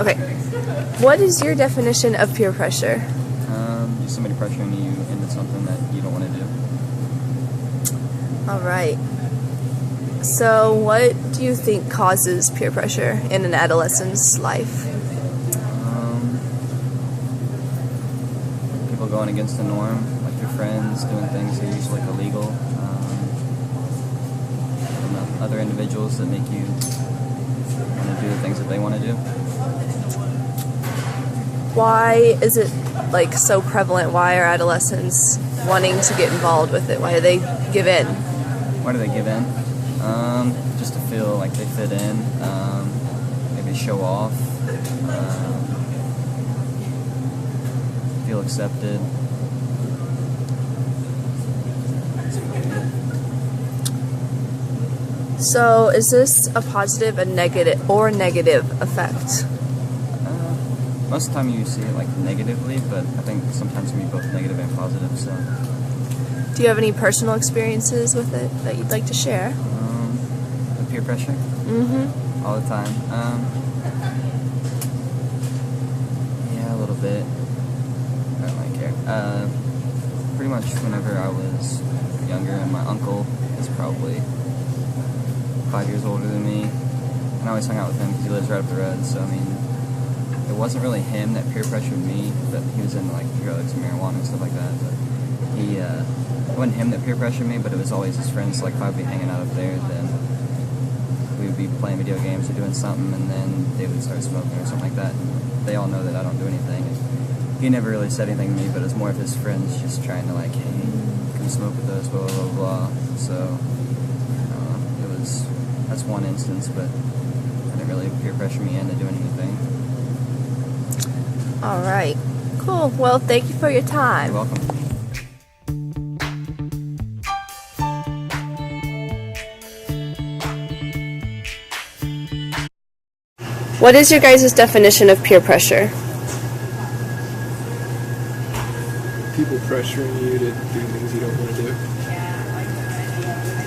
Okay. What is your definition of peer pressure? Just somebody pressuring you into something that you don't want to do. All right. So what do you think causes peer pressure in an adolescent's life? People going against the norm, like your friends doing things that are usually like illegal. And other individuals that make you want to do the things that they want to do. Why is it like so prevalent? Why are adolescents wanting to get involved with it? Why do they give in? Why do they give in? Just to feel like they fit in, maybe show off, feel accepted. So is this a positive and negative effect? Most of the time you see it like negatively, but I think sometimes it can be both negative and positive. So, do you have any personal experiences with it that you'd like to share? The peer pressure? Mm-hmm. All the time. Yeah, a little bit. I don't really care. Pretty much whenever I was younger, and my uncle is probably 5 years older than me, and I always hung out with him because he lives right up the road. So I mean, it wasn't really him that peer pressured me, but he was into like drugs and marijuana and stuff like that. But it wasn't him that peer pressured me, but it was always his friends. Like if I'd be hanging out up there, then we would be playing video games or doing something, and then they would start smoking or something like that. And they all know that I don't do anything. And he never really said anything to me, but it was more of his friends just trying to like, hey, come smoke with us, blah blah blah. So that's one instance, but I didn't really peer pressure me into doing anything. All right. Cool. Well, thank you for your time. You're welcome. What is your guys' definition of peer pressure? People pressuring you to do things you don't want to do.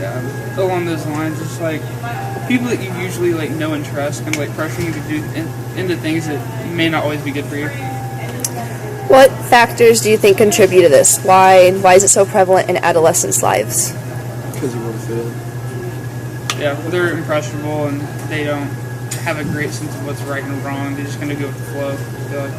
Yeah, along those lines, it's like people that you usually like know and trust, kind of like pressuring you to do into things that may not always be good for you. What factors do you think contribute to this? Why is it so prevalent in adolescents' lives? Because you want to fit in. Yeah, well, they're impressionable and they don't have a great sense of what's right and wrong. They're just going to go with the flow, I feel like.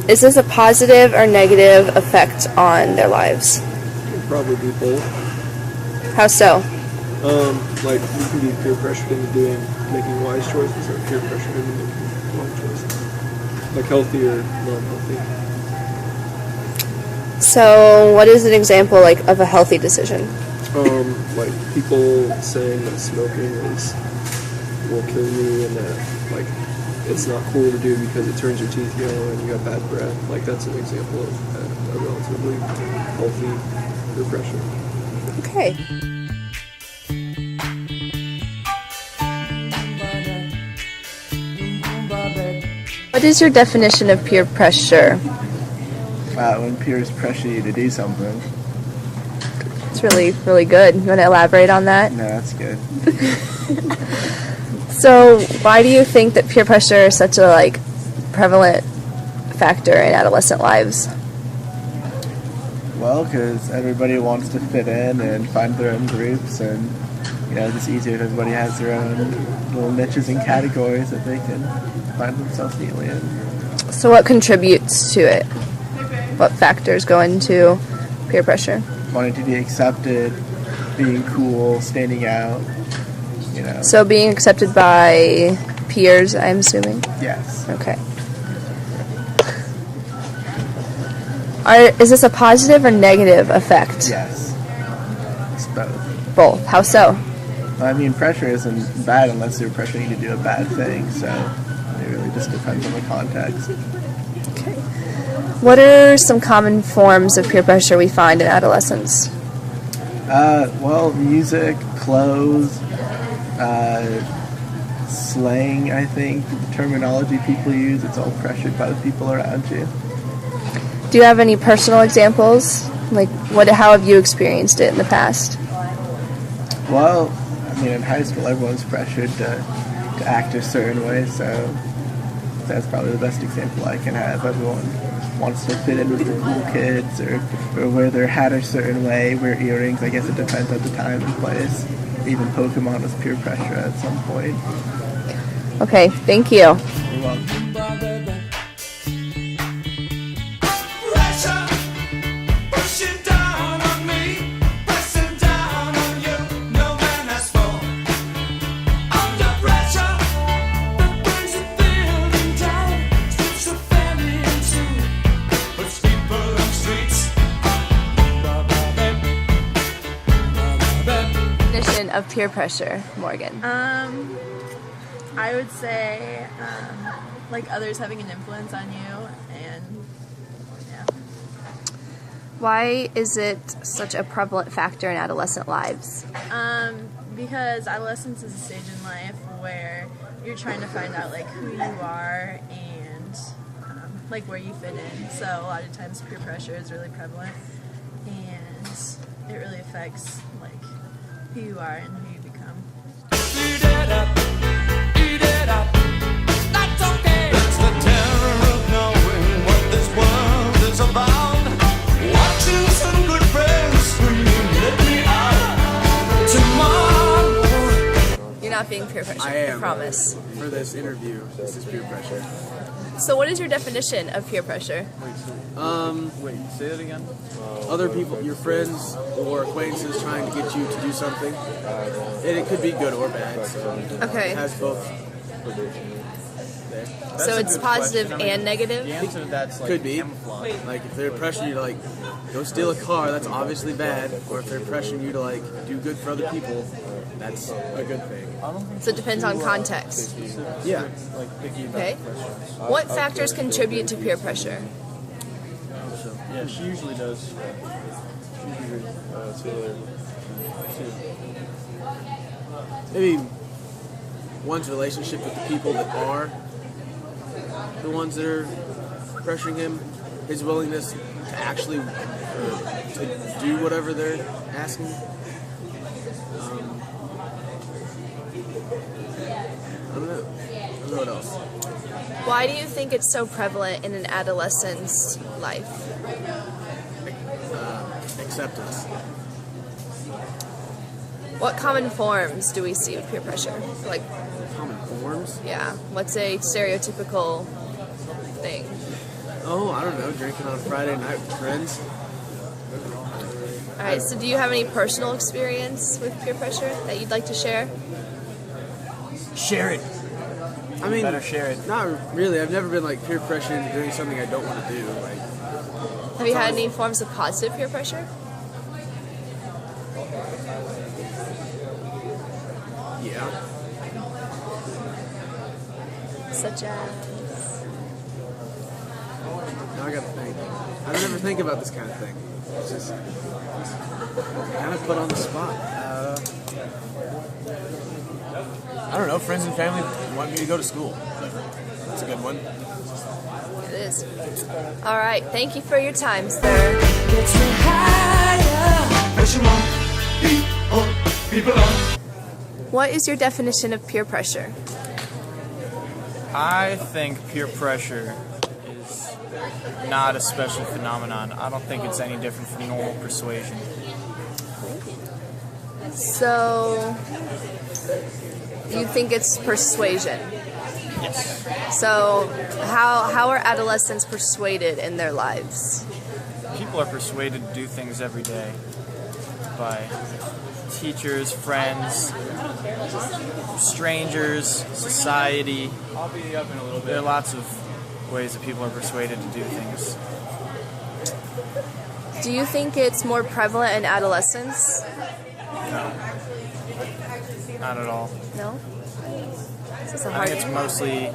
Is this a positive or negative effect on their lives? It'll probably be both. How so? Like you can be peer pressured into making wise choices, or peer pressured into making wrong choices, like healthy or non-healthy. So, what is an example of a healthy decision? Like people saying that smoking will kill you, and that like it's not cool to do because it turns your teeth yellow and you got bad breath. Like that's an example of a relatively healthy peer pressure. Okay. What is your definition of peer pressure? When peers pressure you to do something. It's really, really good. You want to elaborate on that? No, that's good. So, why do you think that peer pressure is such a prevalent factor in adolescent lives? Well, because everybody wants to fit in and find their own groups, and it's just easier if everybody has their own little niches and categories that they can find themselves neatly in. So, what contributes to it? What factors go into peer pressure? Wanting to be accepted, being cool, standing out. So being accepted by peers, I'm assuming? Yes. Okay. Is this a positive or negative effect? Yes. It's both. Both. How so? I mean, pressure isn't bad unless they're pressuring you to do a bad thing, so it really just depends on the context. Okay. What are some common forms of peer pressure we find in adolescence? Well, music, clothes, slang, I think, the terminology people use, it's all pressured by the people around you. Do you have any personal examples? How have you experienced it in the past? Well, I mean, in high school, everyone's pressured to to act a certain way. So that's probably the best example I can have. Everyone wants to fit in with the cool kids, or wear their hat a certain way, wear earrings. I guess it depends on the time and place. Even Pokemon was peer pressure at some point. Okay, thank you. You're welcome. Definition of peer pressure, Morgan. I would say like others having an influence on you, and yeah. Why is it such a prevalent factor in adolescent lives? Because adolescence is a stage in life where you're trying to find out like who you are and like where you fit in. So a lot of times peer pressure is really prevalent, and it really affects like who you are and who you become. Eat it up. That's okay. That's the terror of knowing what this world is about. Watching some good friends screaming, let me out tomorrow. You're not being peer pressured, I am. promise. For this interview, this is peer pressure. So what is your definition of peer pressure? Wait, say that again? Other people, your friends or acquaintances trying to get you to do something. And it could be good or bad. So Okay. It has both. So it's positive and negative? The answer to that's like Could be. camouflage. Like if they're pressuring you to like go steal a car, that's obviously bad. Or if they're pressuring you to like do good for other people, that's a good thing. I don't think So it depends on context. Yeah. like picky about Okay. questions. What factors contribute to peer pressure? Yeah, she usually does. She usually Maybe one's relationship with the people that are the ones that are pressuring him, his willingness to actually to do whatever they're asking. I don't know what else. Why do you think it's so prevalent in an adolescent's life? Acceptance. What common forms do we see with peer pressure? Like, Common forms. yeah, what's a stereotypical thing? Oh, I don't know. Drinking on Friday night with friends. All right, so do you have any personal experience with peer pressure that you'd like to share? Share it. I mean, Better share it. not really. I've never been like peer pressured into doing something I don't want to do. Like, Have you had any forms of positive peer pressure? yeah. Such as? Now I gotta think. I don't ever think about this kind of thing. It's just kind of put on the spot. I don't know. Friends and family want me to go to school. That's a good one. It is. All right, thank you for your time, sir. What is your definition of peer pressure? I think peer pressure is not a special phenomenon. I don't think it's any different from normal persuasion. So, you think it's persuasion? Yes. So, how are adolescents persuaded in their lives? People are persuaded to do things every day by teachers, friends, strangers, society. I'll be up in a little bit. There are lots of ways that people are persuaded to do things. Do you think it's more prevalent in adolescents? No. Not at all. No? This is a I hard think it's mostly...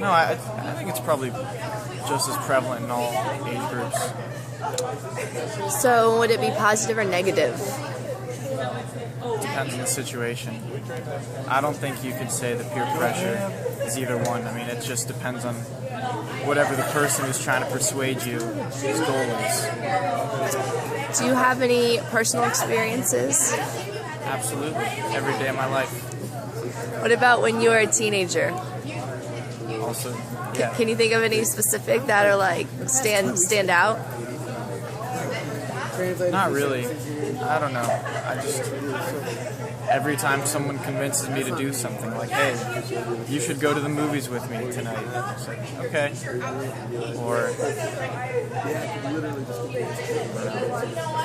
No, I think it's probably just as prevalent in all age groups. So, would it be positive or negative? Depends on the situation. I don't think you could say that peer pressure is either one. I mean, it just depends on whatever the person who's trying to persuade you his goal is. Do you have any personal experiences? Absolutely. Every day of my life. What about when you were a teenager? Also, yeah. Can you think of any specific that are like stand out? Not really. I don't know. I just every time someone convinces me to do something, like, hey, you should go to the movies with me tonight. It's like, okay. Or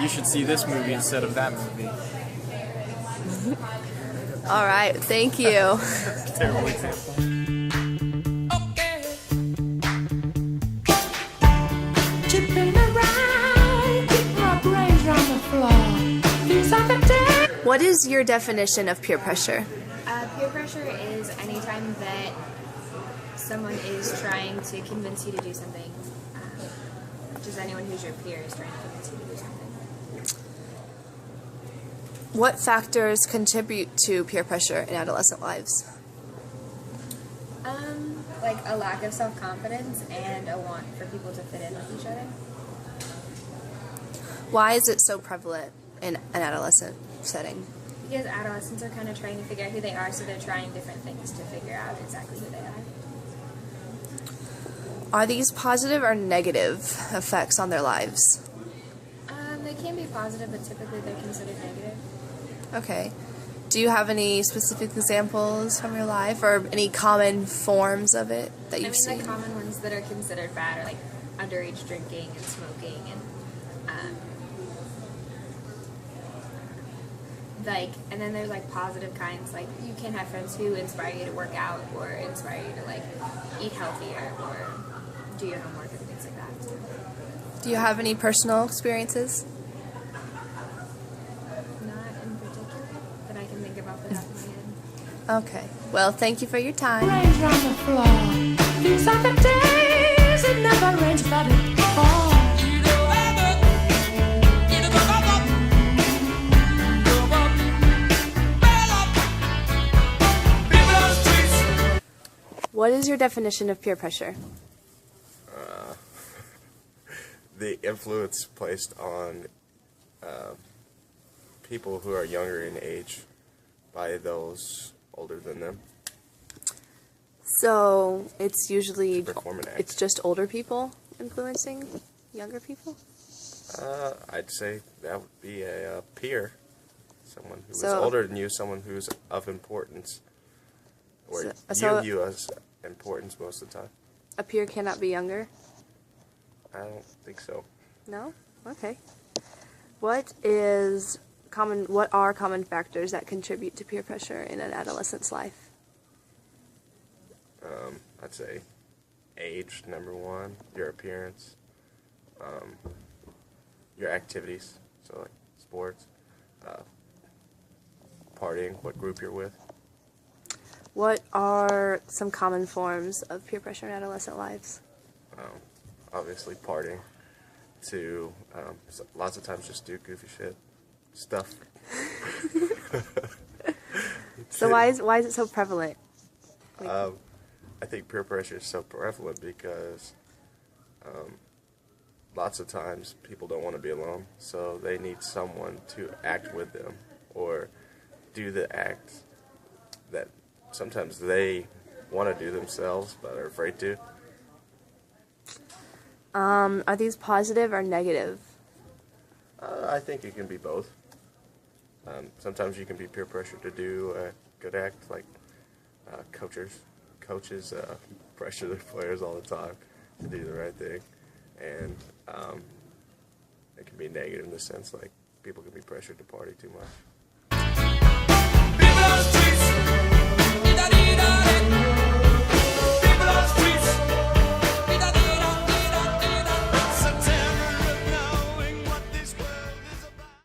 you should see this movie instead of that movie. All right, thank you. Terrible example. What is your definition of peer pressure? Peer pressure is anytime that someone is trying to convince you to do something. Just anyone who's your peer is trying to convince you to do something. What factors contribute to peer pressure in adolescent lives? Like a lack of self-confidence and a want for people to fit in with each other. Why is it so prevalent in an adolescent setting? Because adolescents are kind of trying to figure out who they are, so they're trying different things to figure out exactly who they are. Are these positive or negative effects on their lives? They can be positive, but typically they're considered negative. Okay. Do you have any specific examples from your life or any common forms of it that you've seen? The common ones that are considered bad are like underage drinking and smoking and and then there's like positive kinds, like you can have friends who inspire you to work out or inspire you to like eat healthier or do your homework and things like that. Do you have any personal experiences? Not in particular, but I can think about the top of my head. Okay. Well, thank you for your time. Rains on the floor. These are the days it never rains, but it falls. What is your definition of peer pressure? The influence placed on people who are younger in age by those older than them. So it's usually Perform an act. it's just older people influencing younger people? I'd say that would be a peer, someone who is So- older than you, someone who's of importance, or So- view as importance most of the time. A peer cannot be younger? I don't think so. No? Okay. What are common factors that contribute to peer pressure in an adolescent's life? I'd say age, number one, your appearance, your activities, so like sports, partying, what group you're with. What are some common forms of peer pressure in adolescent lives? Obviously partying, to lots of times just do goofy shit stuff. So why is it so prevalent? I think peer pressure is so prevalent because lots of times people don't want to be alone, so they need someone to act with them or do the act that sometimes they want to do themselves but are afraid to. Are these positive or negative? I think it can be both. Sometimes you can be peer pressured to do a good act, like coaches pressure their players all the time to do the right thing, and it can be negative in the sense like people can be pressured to party too much.